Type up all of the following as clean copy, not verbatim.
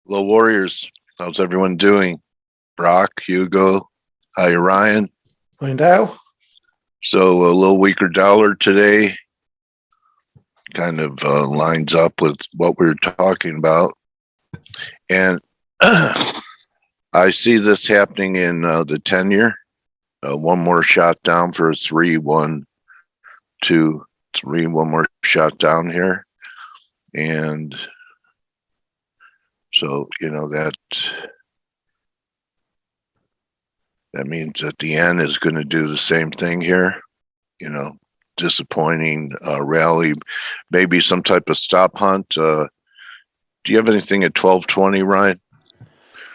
Hello, Warriors. How's everyone doing? Brock, Hugo, hi, Ryan. Morning, Dale. So a little weaker dollar today kind of lines up with what we were talking about. And I see this happening in the 10-year. One more shot down for a 3-1-2-3. One more shot down here. And so, that means that the N is going to do the same thing here. Disappointing rally, maybe some type of stop hunt. Do you have anything at 1220, Ryan?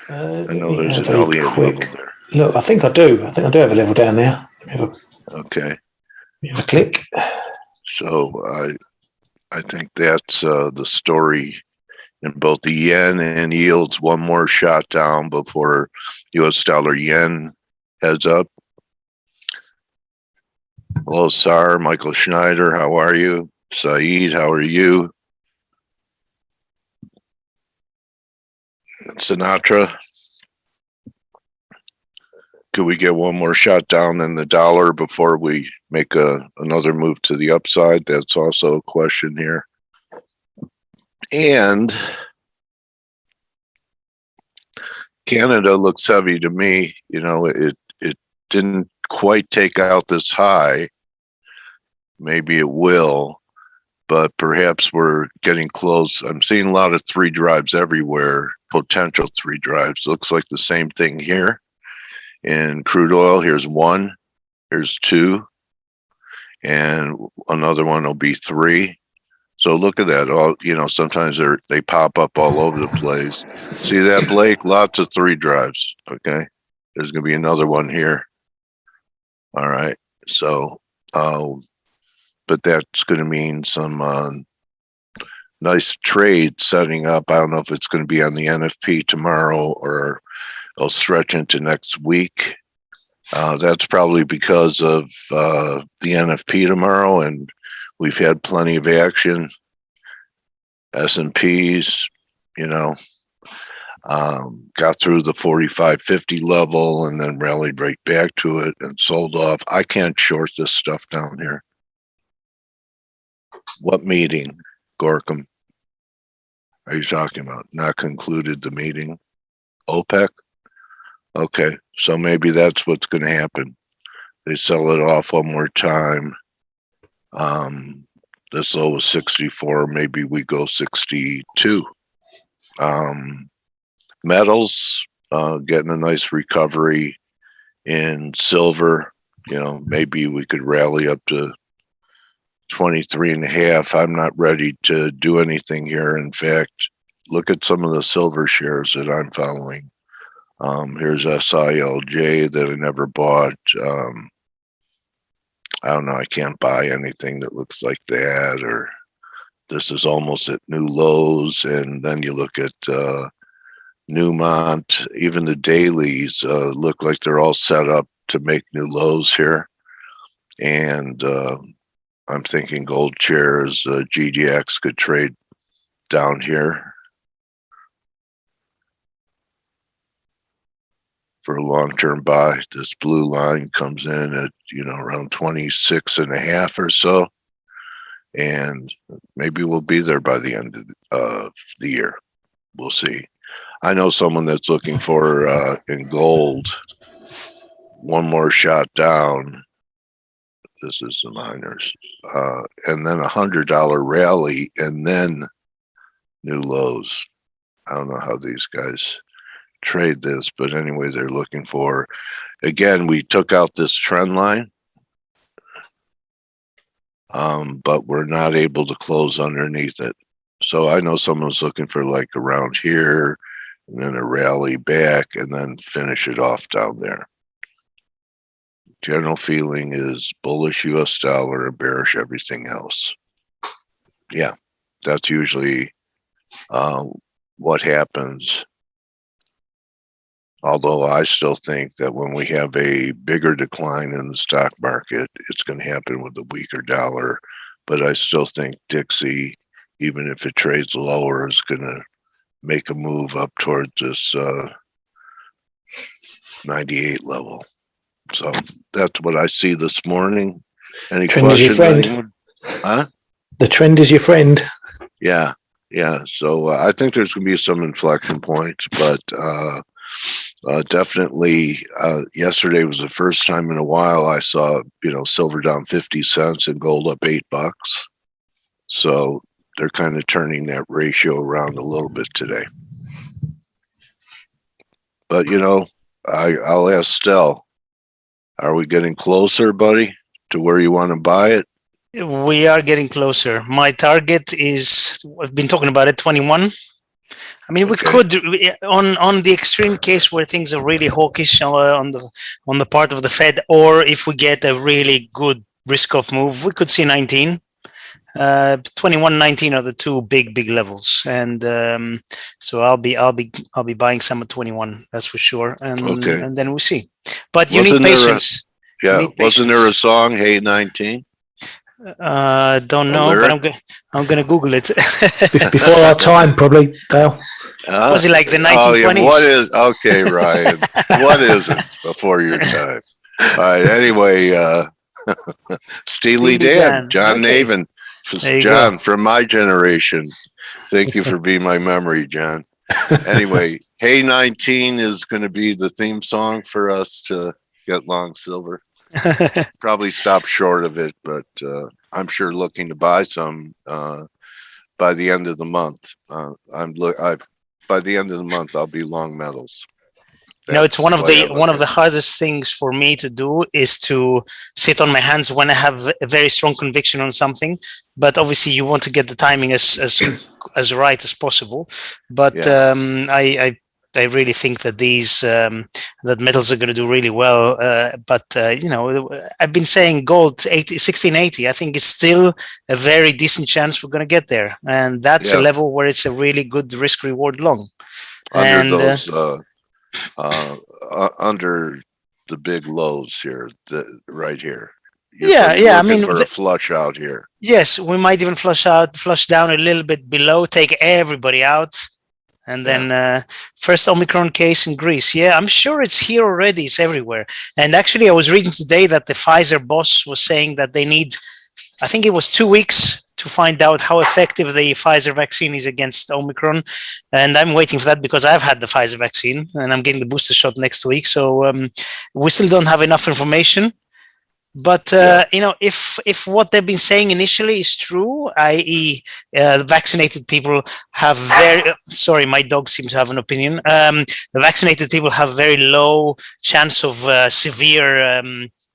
I know there's an Elliott level there. Look, I think I do. I think I do have a level down there. Okay. Have a click. So I think that's the story in both the yen and yields. One more shot down before U.S. dollar yen heads up. Hello, Sar, Michael Schneider, how are you? Saeed, how are you? Sinatra, could we get one more shot down in the dollar before we make another move to the upside? That's also a question here. And Canada looks heavy to me. It didn't quite take out this high. Maybe it will, but perhaps we're getting close. I'm seeing a lot of 3 drives everywhere, potential 3 drives. Looks like the same thing here. In crude oil, here's 1, here's 2, and another one will be 3. So look at that. Sometimes they pop up all over the place. See that, Blake? Lots of 3 drives. Okay. There's going to be another one here. All right. So, but that's going to mean some nice trade setting up. I don't know if it's going to be on the NFP tomorrow or it'll stretch into next week. That's probably because of the NFP tomorrow, and we've had plenty of action. S&Ps, got through the 45.50 level and then rallied right back to it and sold off. I can't short this stuff down here. What meeting, Gorkum, are you talking about? Not concluded the meeting? OPEC? Okay, so maybe that's what's going to happen. They sell it off one more time. This low was 64. Maybe we go 62. Metals, getting a nice recovery in silver. Maybe we could rally up to 23.5. I'm not ready to do anything here. In fact, look at some of the silver shares that I'm following. Here's SILJ that I never bought. I don't know. I can't buy anything that looks like that, or this is almost at new lows. And then you look at Newmont, even the dailies look like they're all set up to make new lows here. And I'm thinking gold shares, GDX could trade down here for a long-term buy. This blue line comes in at, around 26.5 or so. And maybe we'll be there by the end of the year. We'll see. I know someone that's looking for, in gold, one more shot down. This is the miners. And then $100 rally and then new lows. I don't know how these guys trade this, but anyway, they're looking for, again, we took out this trend line, but we're not able to close underneath it. So I know someone's looking for like around here and then a rally back and then finish it off down there. General feeling is bullish US dollar and bearish everything else. Yeah, that's usually what happens. Although I still think that when we have a bigger decline in the stock market, it's going to happen with a weaker dollar. But I still think Dixie, even if it trades lower, is going to make a move up towards this 98 level. So that's what I see this morning. Any Trend is your questions? friend. Huh? The trend is your friend. Yeah. So I think there's going to be some inflection points, but definitely yesterday was the first time in a while I saw, silver down 50 cents and gold up $8. So they're kind of turning that ratio around a little bit today. But, I'll ask Stel, are we getting closer, buddy, to where you want to buy it? We are getting closer. My target is, I've been talking about it, 21. I mean, we could, on the extreme case where things are really hawkish on the part of the Fed, or if we get a really good risk-off move, we could see 19. 21, 19 are the two big levels, and so I'll be buying some at 21. That's for sure, and then we'll see. But you need patience. Wasn't there a song, Hey 19? Don't know, but I'm gonna Google it. Before our time, probably, Dale. Was it like the 1920s? What is Ryan? What is it before your time? All right. Anyway, Steely Dan, John Navin, John from my generation. Thank you for being my memory, John. Anyway, Hey 19 is going to be the theme song for us to get long silver. Probably stop short of it, but I'm sure looking to buy some by the end of the month. By the end of the month, I'll be long metals. It's one of the hardest things for me to do is to sit on my hands when I have a very strong conviction on something. But obviously, you want to get the timing as right as possible. But I really think that that metals are going to do really well. But I've been saying gold 1680. I think it's still a very decent chance we're going to get there, and that's a level where it's a really good risk reward long. Under those, under the big lows here, right here. I mean, for a flush out here. Yes, we might even flush down a little bit below, take everybody out. And then first Omicron case in Greece. Yeah, I'm sure it's here already. It's everywhere. And actually, I was reading today that the Pfizer boss was saying that they need, I think it was 2 weeks to find out how effective the Pfizer vaccine is against Omicron. And I'm waiting for that because I've had the Pfizer vaccine and I'm getting the booster shot next week. So we still don't have enough information. But if what they've been saying initially is true, i.e., vaccinated people have sorry, my dog seems to have an opinion. The vaccinated people have very low chance of severe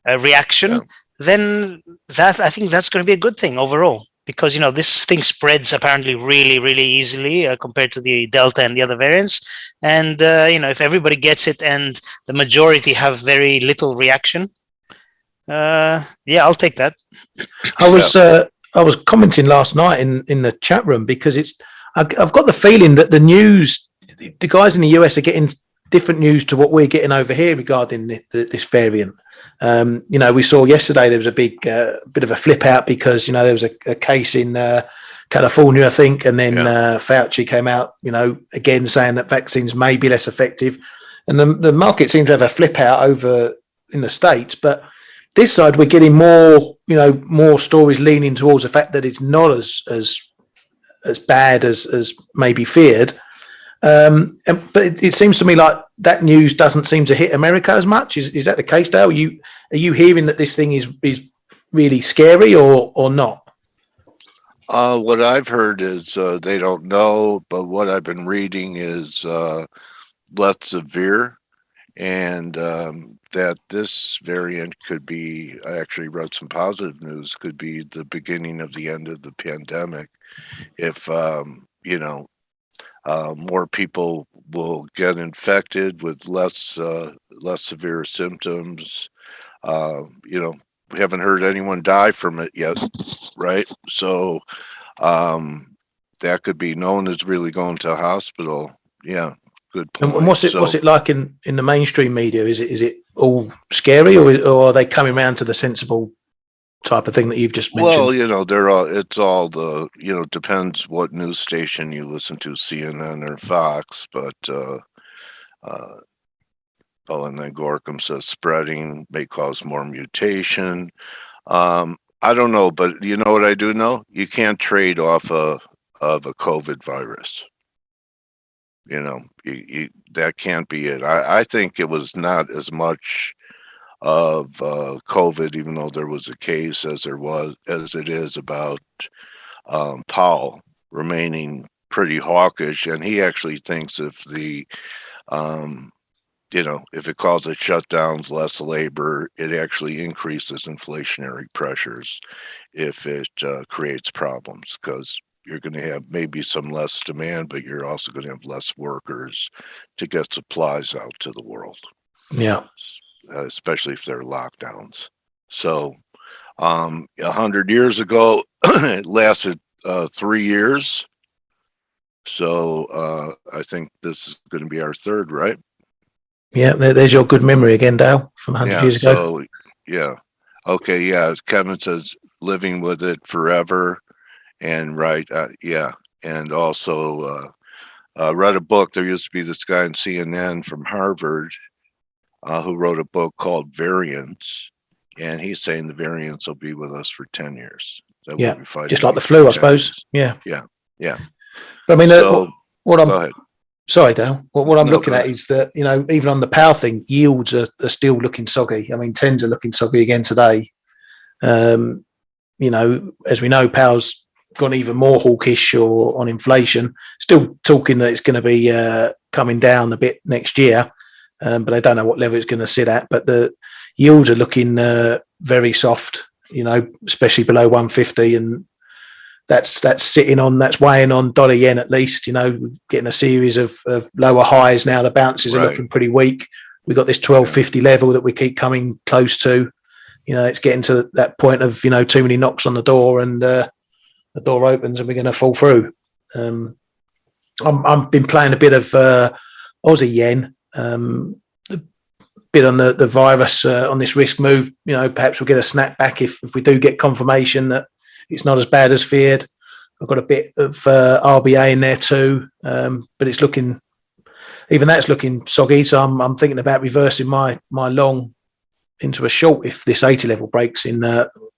reaction. Then I think that's going to be a good thing overall, because this thing spreads apparently really easily compared to the Delta and the other variants. And if everybody gets it and the majority have very little reaction. I'll take that. I was commenting last night in the chat room because I've got the feeling that the guys in the US are getting different news to what we're getting over here regarding this variant. We saw yesterday there was a big bit of a flip out because there was a case in California, I think, and then F.A.C.E came out, again saying that vaccines may be less effective, and the market seemed to have a flip out over in the States, but this side, we're getting more stories leaning towards the fact that it's not as bad as maybe feared. But it seems to me like that news doesn't seem to hit America as much. Is that the case, Dale? Are you hearing that this thing is really scary or not? What I've heard is they don't know, but what I've been reading is less severe, and that this variant could be, I actually wrote some positive news, could be the beginning of the end of the pandemic if, more people will get infected with less severe symptoms. We haven't heard anyone die from it yet, right? So that could be, no one is really going to a hospital. Yeah. Good point. And what's it like in the mainstream media? Is it all scary, or are they coming around to the sensible type of thing that you've just mentioned? Well, it's all depends what news station you listen to, CNN or Fox, but, and then Gorkum says spreading may cause more mutation. I don't know, but you know what I do know? You can't trade off of a COVID virus. That can't be it. I think it was not as much of COVID, even though there was a case as it is about Powell remaining pretty hawkish, and he actually thinks if if it causes shutdowns, less labor, it actually increases inflationary pressures if it creates problems, because you're going to have maybe some less demand, but you're also going to have less workers to get supplies out to the world. Yeah. Especially if they're lockdowns. So 100 years ago, it lasted 3 years. So I think this is going to be our third, right? Yeah, there's your good memory again, Dale, from 100 years ago. So, yeah. Okay, yeah. Kevin says living with it forever. And right, yeah. And also read a book. There used to be this guy in CNN from Harvard who wrote a book called Variants. And he's saying the variants will be with us for 10 years. Yeah, just like the flu, I suppose. Yeah. But I mean, So, what I'm go ahead. sorry, Dale. What I'm No, looking go at ahead. is that, even on the power thing, yields are still looking soggy. I mean, 10s are looking soggy again today. As we know, power's gone even more hawkish or on inflation. Still talking that it's going to be coming down a bit next year, but I don't know what level it's going to sit at. But the yields are looking very soft, especially below 150, and that's weighing on dollar yen at least. Getting a series of lower highs now. The bounces are Right. looking pretty weak. We've got this 1250 level that we keep coming close to. It's getting to that point of too many knocks on the door, and the door opens and we're going to fall through. I've been playing a bit of Aussie yen, a bit on the virus on this risk move. Perhaps we'll get a snap back if we do get confirmation that it's not as bad as feared. I've got a bit of RBA in there too, but it's looking soggy. So I'm thinking about reversing my long into a short if this 80 level breaks in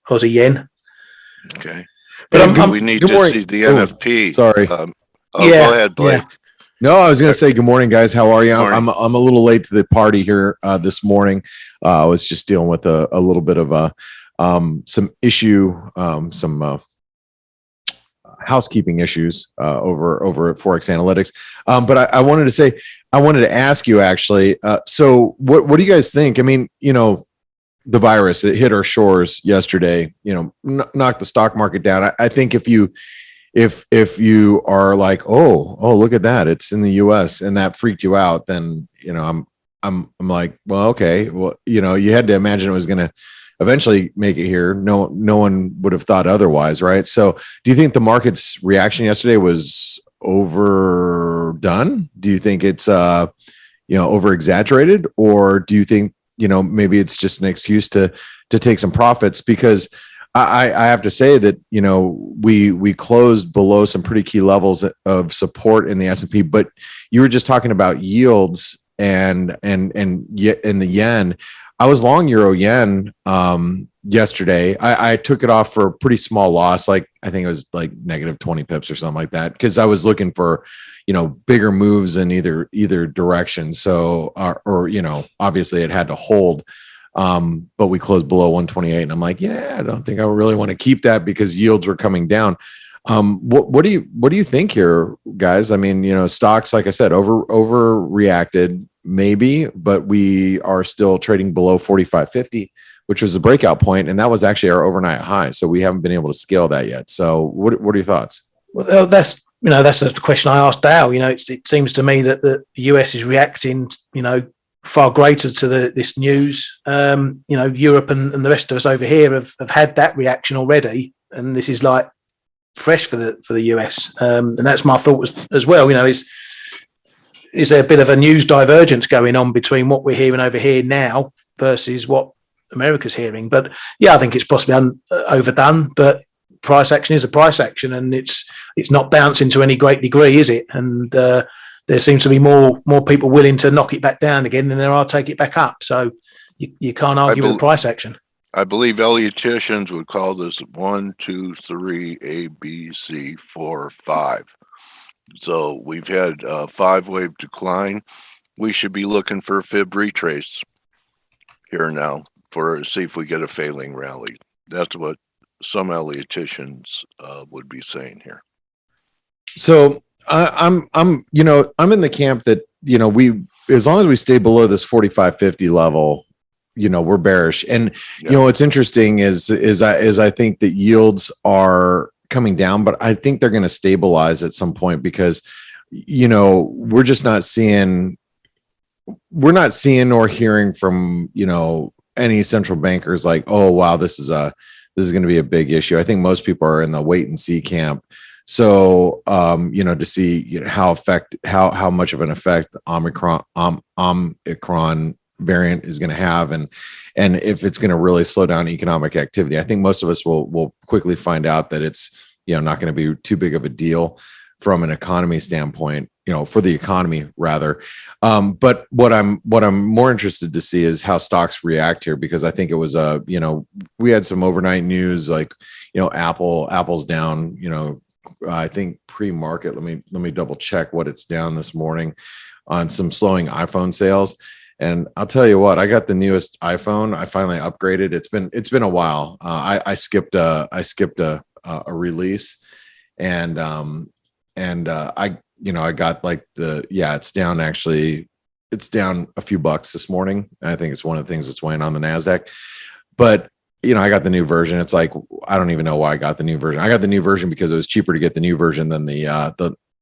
Aussie yen. Okay. But we need good to morning. see the Oh, NFP. sorry. Go Yeah, ahead, Blake. yeah. No, I was going to say good morning, guys. How are you? Morning. I'm a little late to the party here this morning. I was just dealing with a little bit of some issue, some housekeeping issues over at ForexAnalytix. But I wanted to ask you actually. So what do you guys think? I mean, the virus, it hit our shores yesterday. Knocked the stock market down. I think if you are like, oh, look at that, it's in the U.S. and that freaked you out, then I'm like, well, okay, well, you had to imagine it was going to eventually make it here. No one would have thought otherwise, right? So, do you think the market's reaction yesterday was overdone? Do you think it's over exaggerated, or do you think maybe it's just an excuse to take some profits? Because I have to say that we closed below some pretty key levels of support in the S&P, but you were just talking about yields and in the yen. I was long euro yen yesterday. I took it off for a pretty small loss, like I think it was like negative 20 pips or something like that, because I was looking for bigger moves in either direction. So or obviously it had to hold. But we closed below 128, and I'm like, yeah, I don't think I really want to keep that because yields were coming down. What do you think here, guys? I mean, stocks, like I said, overreacted maybe, but we are still trading below 45.50, which was the breakout point, and that was actually our overnight high. So we haven't been able to scale that yet. So what are your thoughts? Well, that's the question I asked Dale. It seems to me that the US is reacting, far greater to this news. Europe and the rest of us over here have had that reaction already, and this is like fresh for the US. And that's my thought as well. Is there a bit of a news divergence going on between what we're hearing over here now versus what America's hearing. But yeah, I think it's possibly overdone. But price action is a price action, and it's not bouncing to any great degree, is it? And there seems to be more people willing to knock it back down again than there are take it back up. So you can't argue with the price action. I believe Ellioticians would call this 1, 2, 3, A, B, C, 4, 5. So we've had a 5-wave decline. We should be looking for a fib retrace here now see if we get a failing rally. That's what some Ellioticians would be saying here. So I'm in the camp that, as long as we stay below this 45.50 level, we're bearish. And, what's interesting is I think that yields are coming down, but I think they're going to stabilize at some point because, we're just not seeing or hearing from, any central bankers like, oh, wow, this is going to be a big issue. I think most people are in the wait and see camp. So, to see how much of an effect Omicron variant is going to have, and if it's going to really slow down economic activity. I think most of us will quickly find out that it's not going to be too big of a deal from an economy standpoint, for the economy rather. But what I'm more interested to see is how stocks react here, because I think it was we had some overnight news like Apple's down, I think pre-market. Let me double check what it's down this morning on some slowing iPhone sales. And I'll tell you what, I got the newest iPhone. I finally upgraded. It's been a while. I skipped a release, and I got like it's down actually. It's down a few bucks this morning. I think it's one of the things that's weighing on the NASDAQ. But I got the new version. It's like, I don't even know why I got the new version. I got the new version because it was cheaper to get the new version than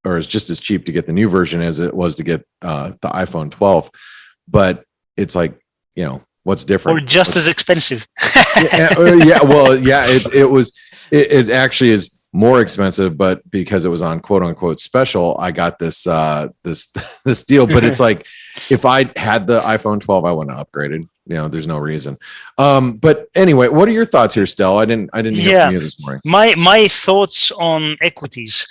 or it's just as cheap to get the new version as it was to get the iPhone 12. But it's like, what's different? Or just as expensive. It actually is more expensive, but because it was on quote unquote special, I got this this deal. But it's like, if I had the iPhone 12, I wouldn't have upgraded. There's no reason. But anyway, what are your thoughts here, Stel? I didn't hear from you this morning. My thoughts on equities.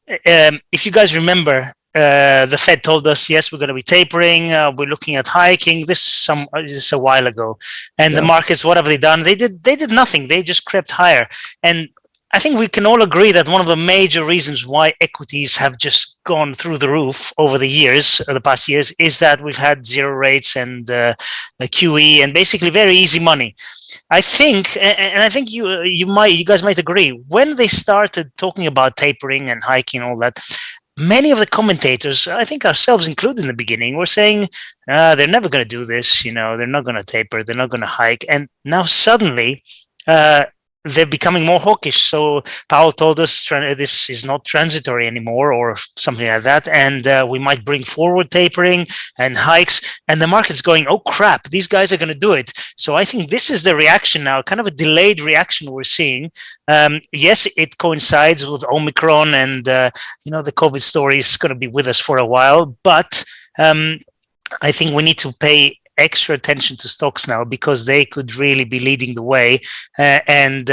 If you guys remember, the Fed told us, yes, we're going to be tapering. We're looking at hiking. This is a while ago, and the markets, what have they done? They did nothing. They just crept higher. And I think we can all agree that one of the major reasons why equities have just gone through the roof over the past years, is that we've had zero rates and QE and basically very easy money. I think, and I think you guys might agree, when they started talking about tapering and hiking and all that, many of the commentators, I think ourselves included in the beginning, were saying they're never going to do this. They're not going to taper. They're not going to hike. And now suddenly, they're becoming more hawkish. So Powell told us this is not transitory anymore or something like that. And we might bring forward tapering and hikes. And the market's going, oh, crap, these guys are going to do it. So I think this is the reaction now, kind of a delayed reaction we're seeing. Yes, it coincides with Omicron and, the COVID story is going to be with us for a while. But I think we need to pay extra attention to stocks now, because they could really be leading the way and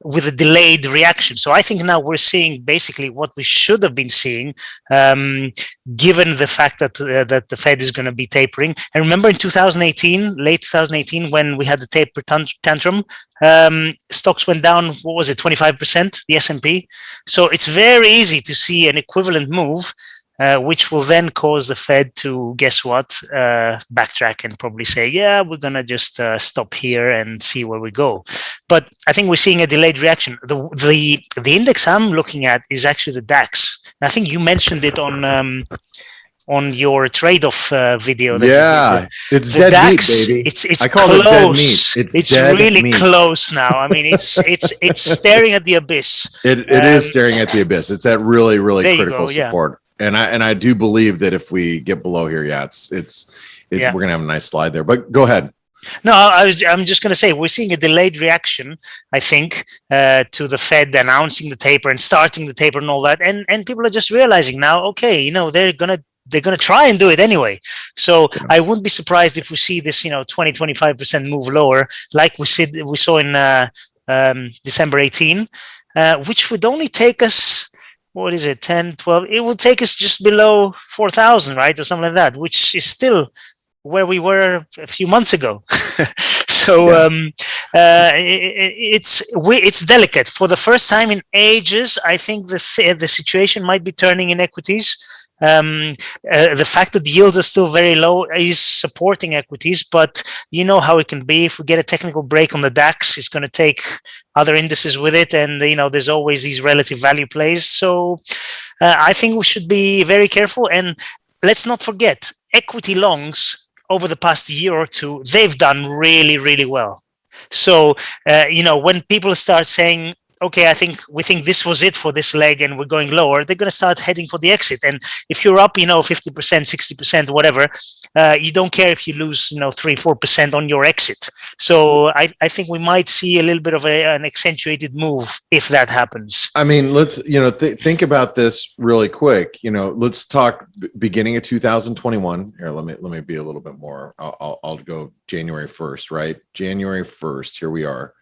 with a delayed reaction. So I think now we're seeing basically what we should have been seeing, given the fact that the Fed is going to be tapering. And remember in 2018, late 2018, when we had the taper tantrum, stocks went down, what was it, 25%, the S&P. So it's very easy to see an equivalent move, which will then cause the Fed to, guess what, backtrack and probably say, yeah, we're going to just stop here and see where we go. But I think we're seeing a delayed reaction. The index I'm looking at is actually the DAX. I think you mentioned it on your trade-off video. It's the dead DAX, meat, baby. It's I call close. it dead meat. It's dead really meat. close now. I mean, it's staring at the abyss. It is staring at the abyss. It's at really, really critical support. Yeah. And I do believe that if we get below here, we're gonna have a nice slide there. But go ahead. No, I'm just going to say we're seeing a delayed reaction, I think, to the Fed announcing the taper and starting the taper and all that, and people are just realizing now, okay, they're going to they're going to try and do it anyway. So I wouldn't be surprised if we see this, 20-25% move lower, like we saw in December 18, which would only take us, what is it, 10, 12? It will take us just below 4,000, right? Or something like that, which is still where we were a few months ago. So it's delicate. For the first time in ages, I think the situation might be turning in equities. The fact that the yields are still very low is supporting equities, but you know how it can be. If we get a technical break on the DAX, it's going to take other indices with it, and there's always these relative value plays. So I think we should be very careful, and let's not forget, equity longs over the past year or two, they've done really, really well. So when people start saying, okay, we think this was it for this leg and we're going lower, they're going to start heading for the exit. And if you're up, 50%, 60%, whatever, you don't care if you lose, 3-4% on your exit. So I think we might see a little bit of an accentuated move if that happens. I mean, let's, think about this really quick. Let's talk beginning of 2021. Here, let me be a little bit more. I'll go January 1st, right? January 1st, here we are.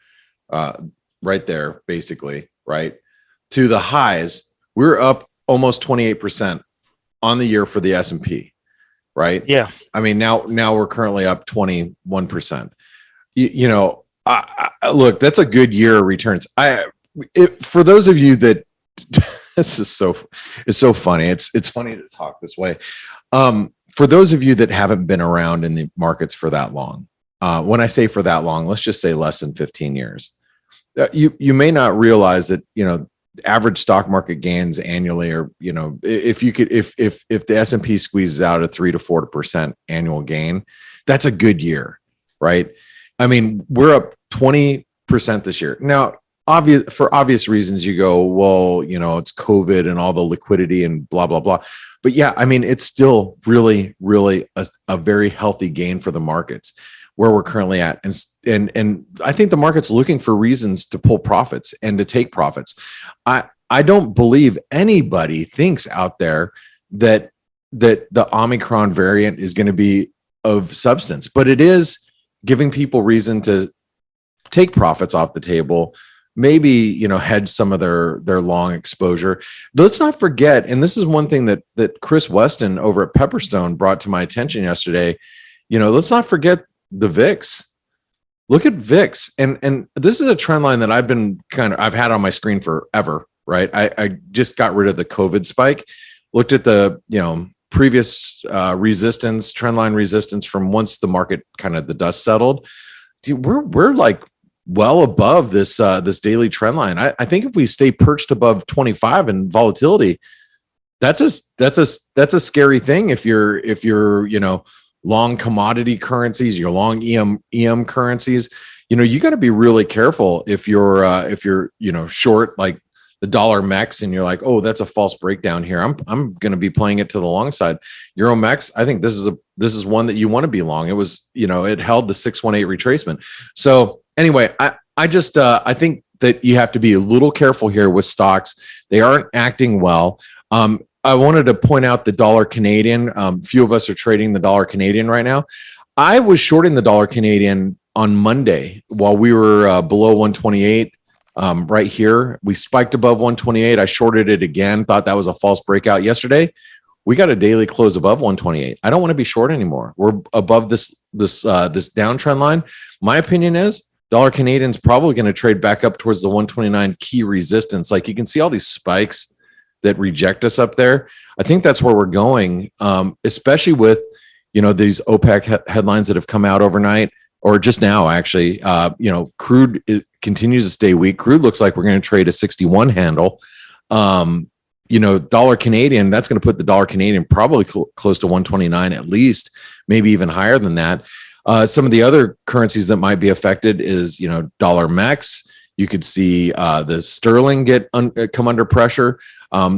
Right there, basically, right? To the highs, we're up almost 28% on the year for the S&P, right? Yeah. I mean, now we're currently up 21%. Look, that's a good year of returns. For those of you that this is so funny. It's funny to talk this way. For those of you that haven't been around in the markets for that long, when I say for that long, let's just say less than 15 years. You may not realize that average stock market gains annually, or if the S&P squeezes out a 3 to 4% annual gain, that's a good year, right? I mean, we're up 20% this year. Now, for obvious reasons, you go, well, it's COVID and all the liquidity and blah blah blah. But yeah, I mean, it's still really, really a very healthy gain for the markets where we're currently at. And I think the market's looking for reasons to pull profits and to take profits. I don't believe anybody thinks out there that the Omicron variant is going to be of substance, but it is giving people reason to take profits off the table, maybe, hedge some of their long exposure. Let's not forget, and this is one thing that Chris Weston over at Pepperstone brought to my attention yesterday, let's not forget the VIX. Look at VIX. And this is a trend line that I've had on my screen forever, right? I just got rid of the COVID spike, looked at the, previous resistance, trend line resistance from once the market the dust settled. Dude, we're like well above this daily trend line. I think if we stay perched above 25 in volatility, that's a scary thing. If you're, long commodity currencies, your long EM currencies, you got to be really careful if you're short like the dollar MEX and you're like, oh, that's a false breakdown here. I'm going to be playing it to the long side. Euro MEX, I think this is one that you want to be long. It was, it held the 618 retracement. So anyway, I think that you have to be a little careful here with stocks. They aren't acting well. I wanted to point out the dollar Canadian. Few of us are trading the dollar Canadian right now. I was shorting the dollar Canadian on Monday while we were below 128. Right here, we spiked above 128. I shorted it again. Thought that was a false breakout yesterday. We got a daily close above 128. I don't want to be short anymore. We're above this downtrend line. My opinion is dollar Canadian's probably going to trade back up towards the 129 key resistance. Like you can see all these spikes that reject us up there. I think that's where we're going, especially with, these OPEC headlines that have come out overnight or just now, actually. Crude continues to stay weak. Crude looks like we're going to trade a 61 handle. Dollar Canadian, that's going to put the dollar Canadian probably close to 129 at least, maybe even higher than that. Some of the other currencies that might be affected is, dollar MEX. You could see the sterling come under pressure.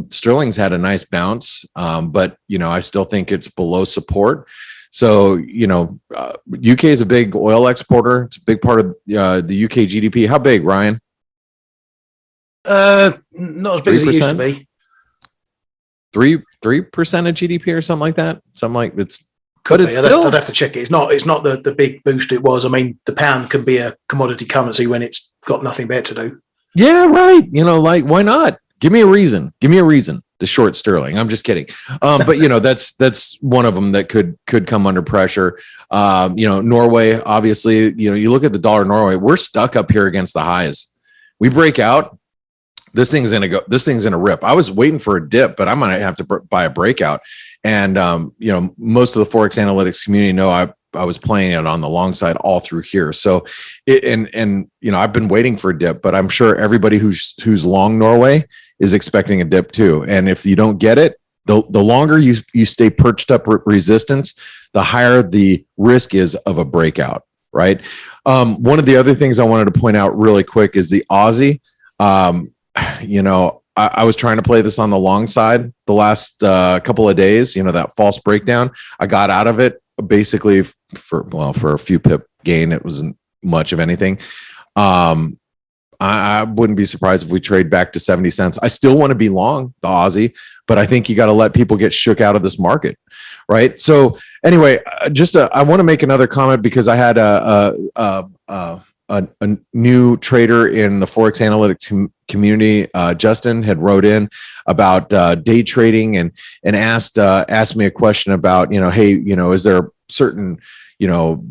Sterling's had a nice bounce, but I still think it's below support. So UK is a big oil exporter. It's a big part of the UK GDP. How big, Ryan? Not as big as it used to be. 3% of GDP or something like that. Something like it's. Could But be. it's still, I'd have to check it. It's not the big boost it was. I mean, the pound can be a commodity currency when it's got nothing better to do. yeah, right. You know, like why not? Give me a reason to short sterling. I'm just kidding. But you know, that's one of them that could come under pressure. You know, Norway, obviously, you know, you look at the dollar Norway, we're stuck up here against the highs. We break out, this thing's gonna rip. I was waiting for a dip, but I'm gonna have to buy a breakout. And you know, most of the Forex analytics community know I was playing it on the long side all through here. So and you know, I've been waiting for a dip, but I'm sure everybody who's long Norway is expecting a dip too. And if you don't get it, the longer you stay perched up resistance, the higher the risk is of a breakout, right? One of the other things I wanted to point out really quick is the Aussie. You know, I was trying to play this on the long side the last couple of days, you know, that false breakdown. I got out of it basically for a few pip gain. It wasn't much of anything. I wouldn't be surprised if we trade back to 70 cents. I still want to be long the Aussie, but I think you got to let people get shook out of this market. Right. So anyway, I want to make another comment because I had a new trader in the Forex Analytics community. Justin had wrote in about day trading and asked me a question about, you know, hey, you know, is there a certain, you know,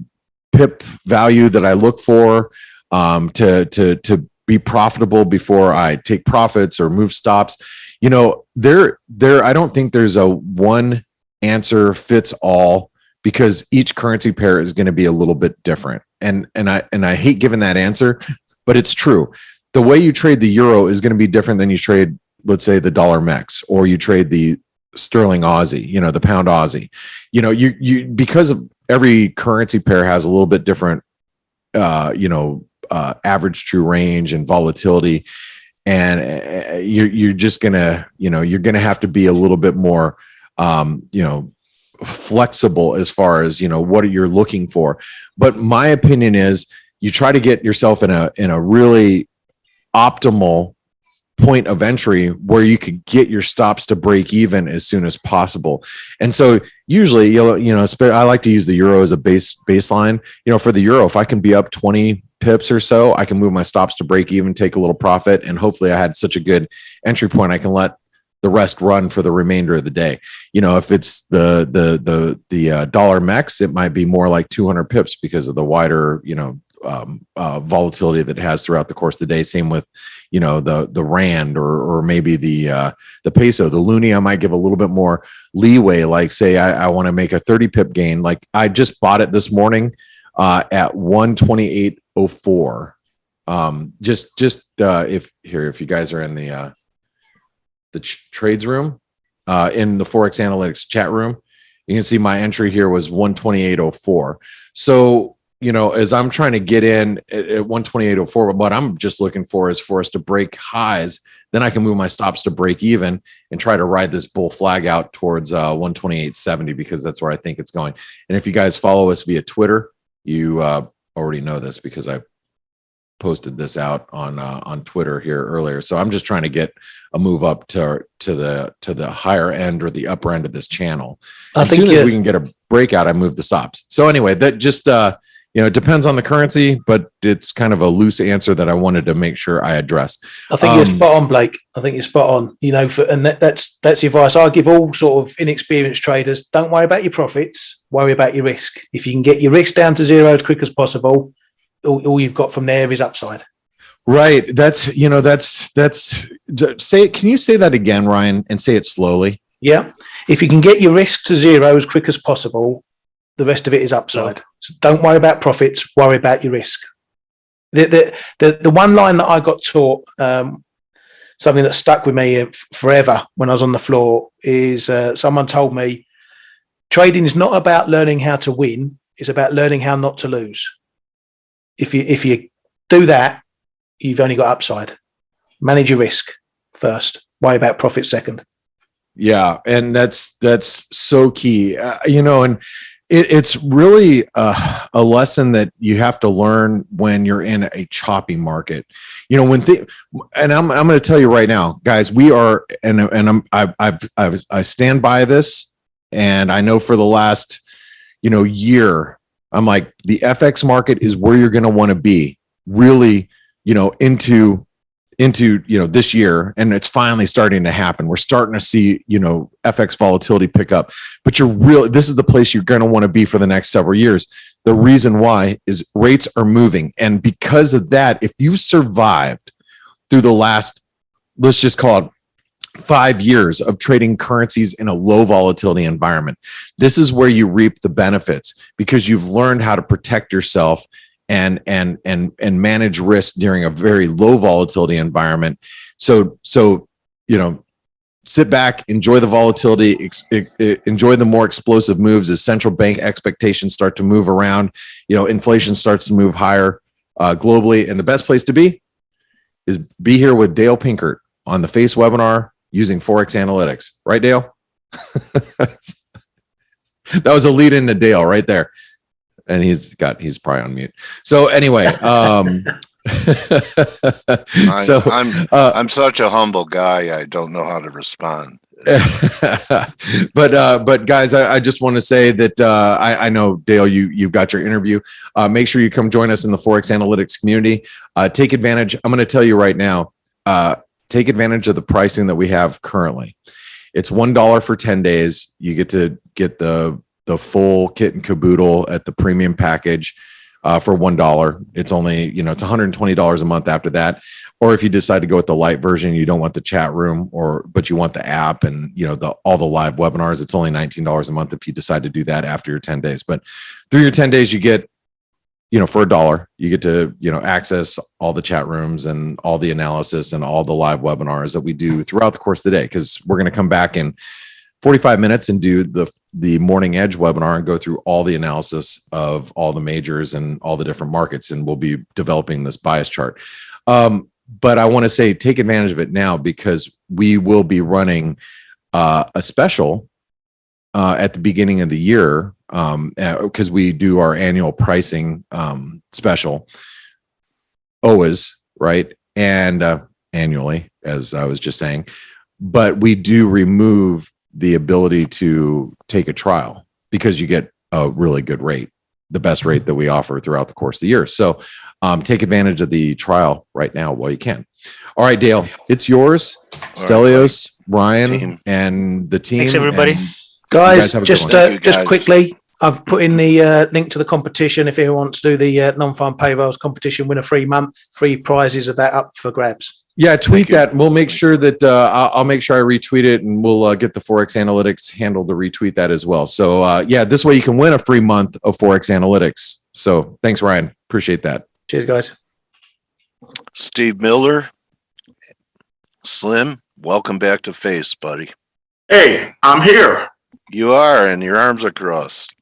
pip value that I look for to be profitable before I take profits or move stops? You know, I don't think there's a one answer fits all, because each currency pair is going to be a little bit different. And I hate giving that answer, but it's true. The way you trade the euro is going to be different than you trade, let's say, the dollar mex, or you trade the sterling Aussie, you know, the pound Aussie. You know, you because of every currency pair has a little bit different you know, average true range and volatility. And you're just gonna, you know, you're gonna have to be a little bit more you know, flexible as far as, you know, what you're looking for. But my opinion is you try to get yourself in a really optimal point of entry where you could get your stops to break even as soon as possible. And so usually, you know, I like to use the euro as a baseline. You know, for the euro, if I can be up 20 pips or so, I can move my stops to break even, take a little profit, and hopefully I had such a good entry point I can let the rest run for the remainder of the day. You know, if it's the dollar mex, it might be more like 200 pips because of the wider, you know, volatility that it has throughout the course of the day. Same with, you know, the rand or maybe the peso. The loonie, I might give a little bit more leeway. Like, say I want to make a 30 pip gain. Like, I just bought it this morning at 128.04. If you guys are in the trades room, in the Forex Analytics chat room, you can see my entry here was 128.04. So, you know, as I'm trying to get in at 128.04, what I'm just looking for is for us to break highs. Then I can move my stops to break even and try to ride this bull flag out towards 128.70, because that's where I think it's going. And if you guys follow us via Twitter, you already know this because I posted this out on Twitter here earlier. So I'm just trying to get a move up to the higher end or the upper end of this channel. As soon as we can get a breakout, I move the stops. So anyway, that just you know, it depends on the currency, but it's kind of a loose answer that I wanted to make sure I addressed. I think you're spot on, Blake. I think you're spot on. You know, that's the advice I give all sort of inexperienced traders. Don't worry about your profits. Worry about your risk. If you can get your risk down to zero as quick as possible, all you've got from there is upside. Right. That's say it. Can you say that again, Ryan, and say it slowly? Yeah. If you can get your risk to zero as quick as possible, the rest of it is upside. Yeah. So don't worry about profits. Worry about your risk. The one line that I got taught, something that stuck with me forever when I was on the floor, is someone told me trading is not about learning how to win. It's about learning how not to lose. If you do that, you've only got upside. Manage your risk first. Worry about profit second. Yeah, and that's so key. You know, and It's really a lesson that you have to learn when you're in a choppy market. You know, and I'm going to tell you right now, guys, we are, and I stand by this, and I know for the last, year, I'm like, the FX market is where you're going to want to be, really, into this year, and it's finally starting to happen. We're starting to see, FX volatility pick up, but this is the place you're going to want to be for the next several years. The reason why is rates are moving. And because of that, if you survived through the last, let's just call it 5 years of trading currencies in a low volatility environment, this is where you reap the benefits, because you've learned how to protect yourself and manage risk during a very low volatility environment. So sit back, enjoy the volatility, enjoy the more explosive moves as central bank expectations start to move around. Inflation starts to move higher globally, and the best place to be is be here with Dale Pinkert on the F.A.C.E webinar using ForexAnalytix. Right, Dale? That was a lead into Dale right there. And he's probably on mute. So anyway, I'm such a humble guy. I don't know how to respond. but guys, I just want to say that I know, Dale, you've got your interview. Make sure you come join us in the ForexAnalytix community. Take advantage. I'm going to tell you right now. Take advantage of the pricing that we have currently. It's $1 for 10 days. You get to get the full kit and caboodle at the premium package for $1. It's only, it's $120 a month after that. Or if you decide to go with the light version, you don't want the chat room, but you want the app and all the live webinars, it's only $19 a month if you decide to do that after your 10 days. But through your 10 days, you get, for $1, you get to, access all the chat rooms and all the analysis and all the live webinars that we do throughout the course of the day. Because we're going to come back in 45 minutes and do the Morning Edge webinar and go through all the analysis of all the majors and all the different markets. And we'll be developing this bias chart. But I want to say, take advantage of it now, because we will be running a special at the beginning of the year, because we do our annual pricing special always, right? And annually, as I was just saying, but we do remove the ability to take a trial, because you get a really good rate, the best rate that we offer throughout the course of the year. So take advantage of the trial right now while you can. All right, Dale, it's yours. Stelios, Ryan, and the team. Thanks, everybody. Guys, just quickly, I've put in the link to the competition. If anyone wants to do the non-farm payrolls competition, win a free month, free prizes of that up for grabs. Yeah, tweet that. We'll make sure that I'll make sure I retweet it, and we'll get the ForexAnalytix handle to retweet that as well. So this way you can win a free month of ForexAnalytix. So thanks, Ryan. Appreciate that. Cheers, guys. Steve Miller, Slim, welcome back to F.A.C.E, buddy. Hey, I'm here. You are, and your arms are crossed.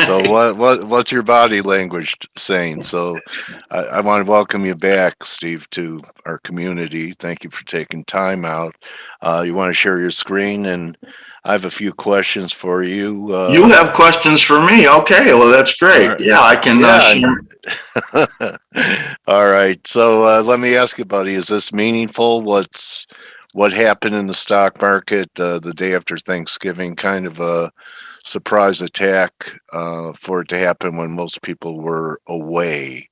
So what's your body language saying? So I want to welcome you back, Steve, to our community. Thank you for taking time out. You want to share your screen, and I have a few questions for you. You have questions for me? Okay, well, that's great. Right. Yeah, I can share. All right. So let me ask you, buddy, is this meaningful? What happened in the stock market the day after Thanksgiving? Kind of a surprise attack for it to happen when most people were away.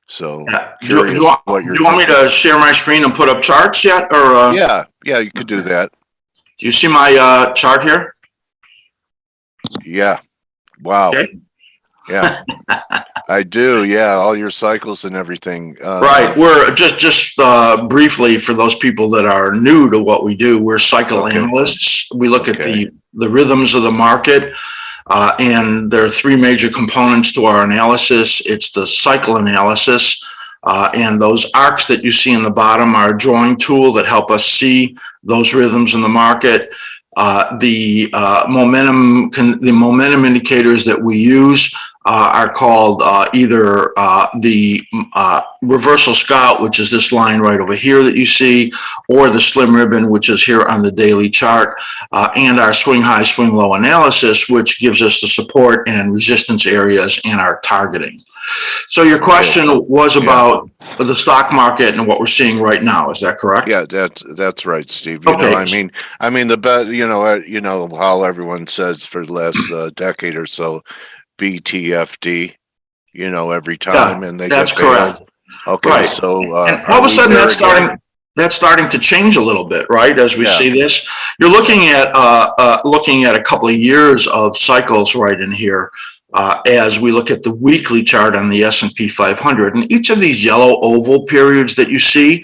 So do you want me to share my screen and put up charts yet? Or yeah, you could do that. Do you see my chart here? Yeah. Wow. Okay. Yeah. I do. Yeah, all your cycles and everything. Right. We're just briefly, for those people that are new to what we do, we're cycle analysts. We look at the rhythms of the market, and there are three major components to our analysis. It's the cycle analysis, and those arcs that you see in the bottom are a drawing tool that help us see those rhythms in the market. The momentum indicators that we use are called either the reversal scout, which is this line right over here that you see, or the slim ribbon, which is here on the daily chart, and our swing high, swing low analysis, which gives us the support and resistance areas and our targeting. So your question was about the stock market and what we're seeing right now. Is that correct? Yeah, that's right, Steve. You know, I mean, the bet. You know how everyone says for the last decade or so, BTFD. You know, every time, and they that's get correct. bailed. Okay, right. So and all of a sudden that's starting to change a little bit, right? As we see this, you're looking at a couple of years of cycles right in here. As we look at the weekly chart on the S&P 500, and each of these yellow oval periods that you see